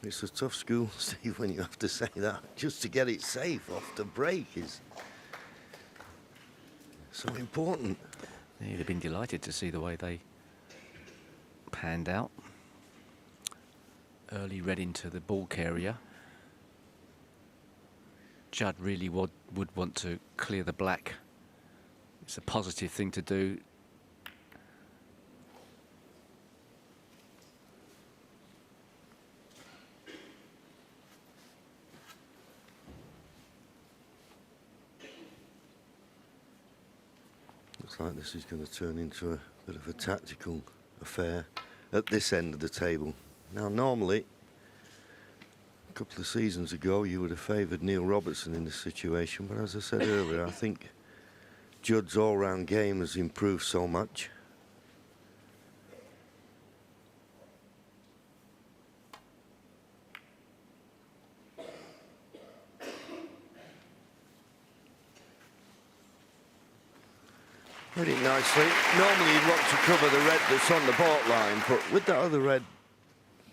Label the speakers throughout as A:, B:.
A: It's a tough school, Steve, when you have to say that. Just to get it safe off the break is so important.
B: You'd have been delighted to see the way they panned out. Early red into the balk area. Judd really would want to clear the black. It's a positive thing to do.
A: Looks like this is going to turn into a bit of a tactical affair at this end of the table. Now, normally, a couple of seasons ago, you would have favoured Neil Robertson in this situation, but as I said earlier, I think Judd's all-round game has improved so much. Read it nicely. Normally you'd want to cover the red that's on the baulk line, but with that other red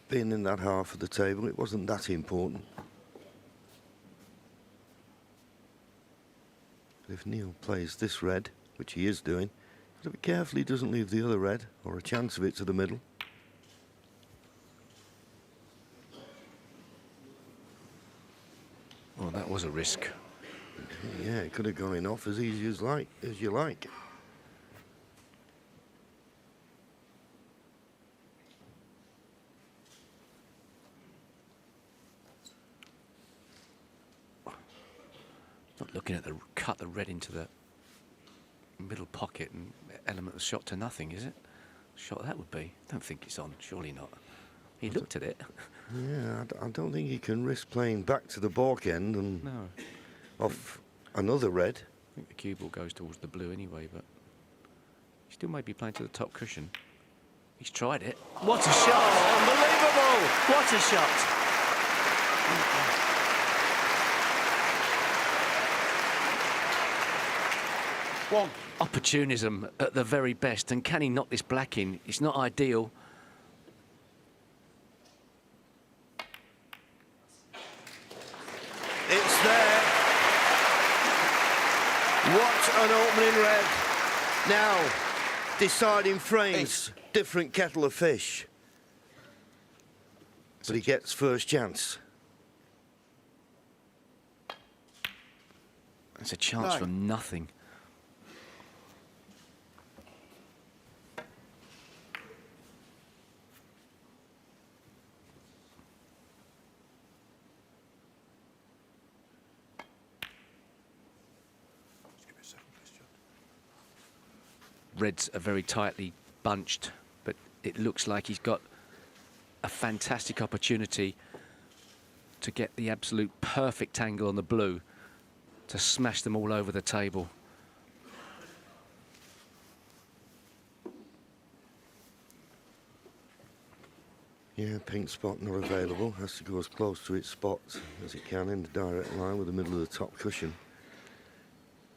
A: being in that half of the table, it wasn't that important. If Neil plays this red, which he is doing, he's got to be careful he doesn't leave the other red, or a chance of it, to the middle.
B: Well, that was a risk.
A: Yeah, it could have gone in off as easy as you like.
B: Not looking at cut the red into the middle pocket and element of shot to nothing, is it? Shot that would be. Don't think it's on. Surely not. He looked at it.
A: Yeah, I don't think he can risk playing back to the baulk end and
B: No.
A: off another red.
B: I think the cue ball goes towards the blue anyway, but he still may be playing to the top cushion. He's tried it. What a shot!
A: Oh, unbelievable!
B: What a shot!
C: One.
B: Opportunism at the very best, and can he knock this black in? It's not ideal.
A: It's there. What an opening red. Now, deciding frames, different kettle of fish. But he gets first chance.
B: It's a chance from nothing. Reds are very tightly bunched, but it looks like he's got a fantastic opportunity to get the absolute perfect angle on the blue to smash them all over the table.
A: Yeah, pink spot not available. Has to go as close to its spot as it can in the direct line with the middle of the top cushion.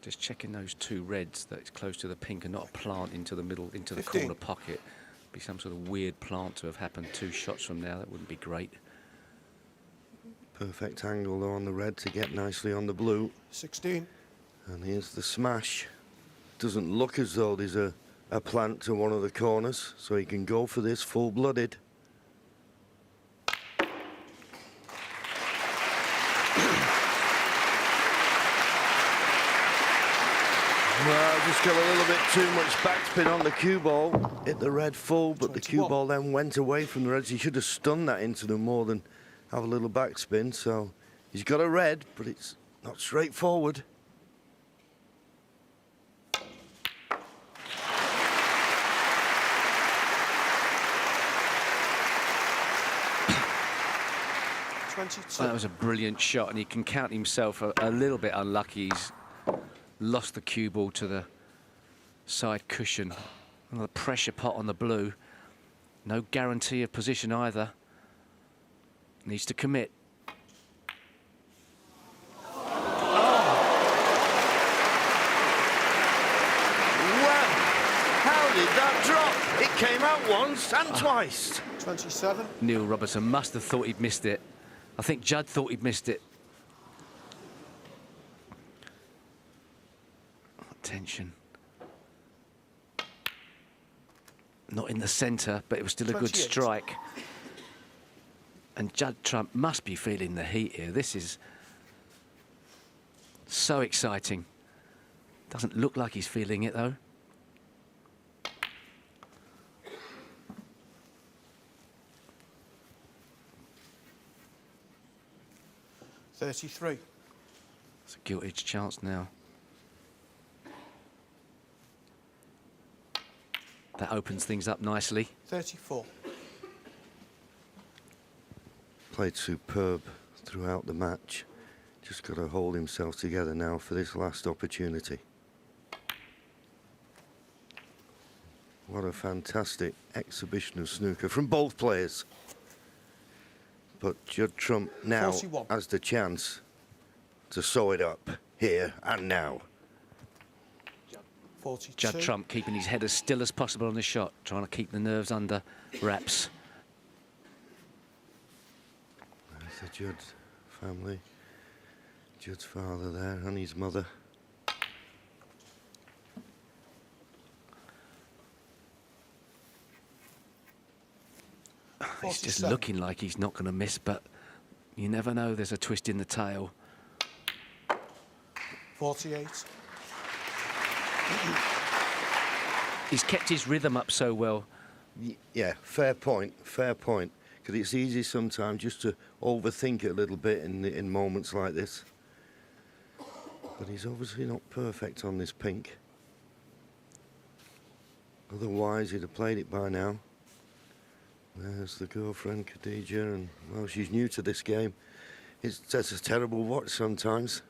B: Just checking those two reds, that it's close to the pink and not a plant into the middle, into the
C: 15.
B: corner pocket. Be some sort of weird plant to have happened 2 shots from now. That wouldn't be great.
A: Perfect angle though on the red to get nicely on the blue.
C: 16.
A: And here's the smash. Doesn't look as though there's a plant to one of the corners, so he can go for this full-blooded. Well, just got a little bit too much backspin on the cue ball. Hit the red full, but
C: 21.
A: the cue ball then went away from the reds. He should have stunned that into them more than have a little backspin. So he's got a red, but it's not straightforward.
B: That was a brilliant shot, and he can count himself a little bit unlucky. He's lost the cue ball to the side cushion. Another pressure pot on the blue. No guarantee of position either. Needs to commit.
A: Well, how did that drop? It came out once and twice.
C: 27.
B: Neil Robertson must have thought he'd missed it. I think Judd thought he'd missed it. Tension. Not in the centre, but it was still a good
C: 28.
B: strike. And Judd Trump must be feeling the heat here. This is so exciting. Doesn't look like he's feeling it, though.
C: It's a
B: gilt-edged chance now. That opens things up nicely.
C: 34.
A: Played superb throughout the match. Just got to hold himself together now for this last opportunity. What a fantastic exhibition of snooker from both players. But Judd Trump now
C: 41.
A: has the chance to sew it up here and now.
C: 42.
B: Judd Trump keeping his head as still as possible on the shot, trying to keep the nerves under wraps.
A: There's the Judd family. Judd's father there and his mother.
B: He's just
C: 47.
B: looking like he's not going to miss, but you never know. There's a twist in the tail.
C: 48.
B: He's kept his rhythm up so well.
A: Yeah, fair point, fair point. Because it's easy sometimes just to overthink it a little bit in moments like this. But he's obviously not perfect on this pink. Otherwise, he'd have played it by now. There's the girlfriend, Khadija, and, well, she's new to this game. That's a terrible watch sometimes.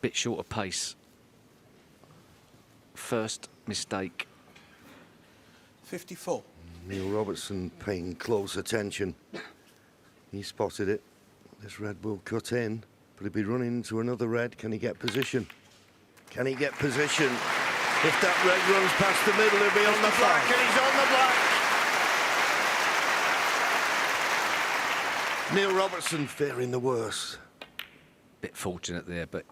B: Bit short of pace. First mistake.
C: 54.
A: Neil Robertson paying close attention. He spotted it. This red will cut in, but he'll be running into another red. Can he get position? Can he get position? If that red runs past the middle, he'll be on the black, and he's on the black. Neil Robertson fearing the worst.
B: Bit fortunate there, but...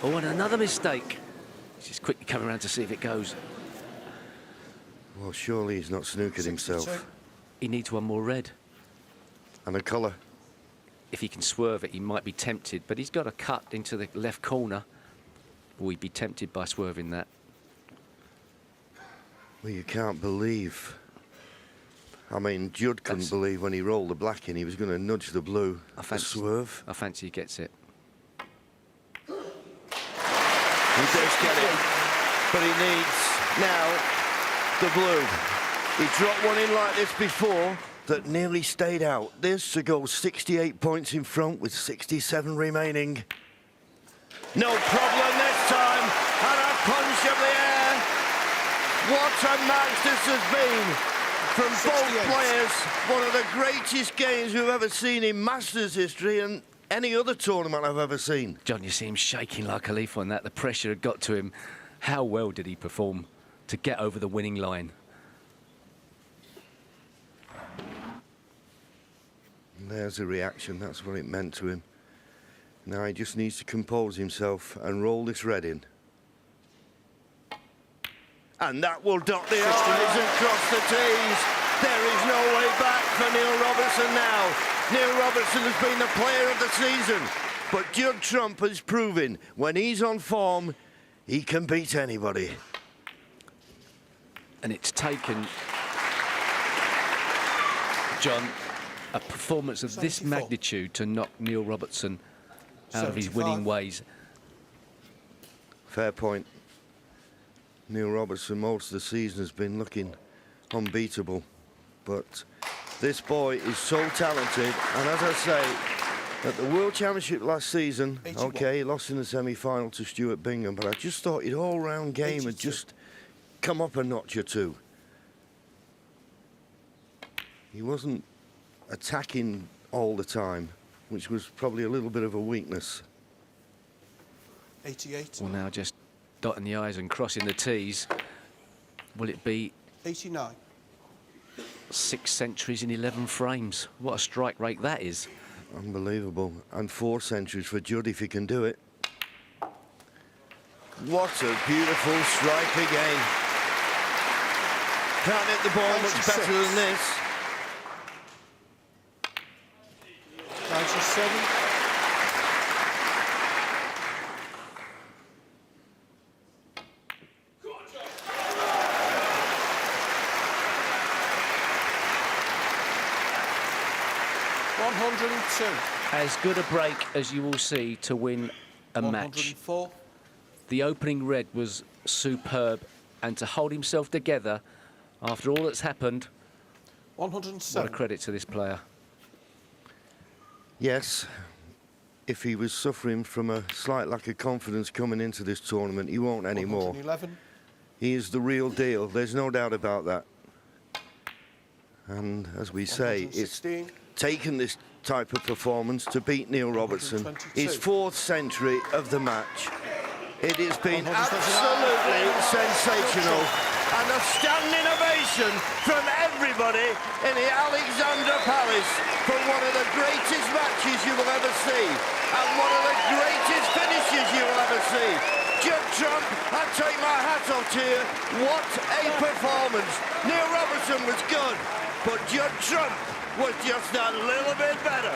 B: Oh, and another mistake. He's just quickly coming around to see if it goes.
A: Well, surely he's not snookered
C: 62.
A: himself.
B: He needs one more red.
A: And a colour.
B: If he can swerve it, he might be tempted, but he's got a cut into the left corner. Will he be tempted by swerving that?
A: Well, you can't believe. I mean, Judd couldn't believe when he rolled the black in, he was going to nudge the blue. The swerve.
B: I fancy he gets it.
A: He does get it, but he needs now the blue. He dropped one in like this before that nearly stayed out. This to go 68 points in front with 67 remaining. No problem this time, and a punch of the air. What a match this has been from
C: 68.
A: both players. One of the greatest games we've ever seen in Masters history and any other tournament I've ever seen.
B: John, you see him shaking like a leaf on that. The pressure had got to him. How well did he perform to get over the winning line?
A: And there's the reaction. That's what it meant to him. Now he just needs to compose himself and roll this red in. And that will dot the I's and cross the T's. There is no way back for Neil Robertson now. Neil Robertson has been the player of the season. But Judd Trump has proven when he's on form, he can beat anybody.
B: And it's taken, John, a performance of this
C: 74.
B: magnitude to knock Neil Robertson out of his
C: 75.
B: winning ways.
A: Fair point. Neil Robertson most of the season has been looking unbeatable, but this boy is so talented, and as I say, at the World Championship last season,
C: 81.
A: okay, he lost in the semi-final to Stuart Bingham, but I just thought his all-round game
C: 82.
A: had just come up a notch or two. He wasn't attacking all the time, which was probably a little bit of a weakness.
C: 88.
B: Well, now just dotting the I's and crossing the T's. Will it be
C: 89.
B: 6 centuries in 11 frames? What a strike rate that is.
A: Unbelievable. And 4 centuries for Judd if he can do it. What a beautiful strike again. Can't hit the ball much
C: 96.
A: better than this.
C: 97.
B: As good a break as you will see to win a match.
C: 104.
B: The opening red was superb, and to hold himself together after all that's happened,
C: 107.
B: what a credit to this player.
A: Yes, if he was suffering from a slight lack of confidence coming into this tournament, he won't anymore.
C: 111.
A: He is the real deal, there's no doubt about that. And as we say, it's
C: 116.
A: taken this type of performance to beat Neil Robertson. His 4th century of the match. It has been absolutely sensational. And a standing ovation from everybody in the Alexander Palace for one of the greatest matches you will ever see. And one of the greatest finishes you will ever see. Judd Trump, I take my hat off to you. What a performance. Neil Robertson was good, but Judd Trump was just a little bit better.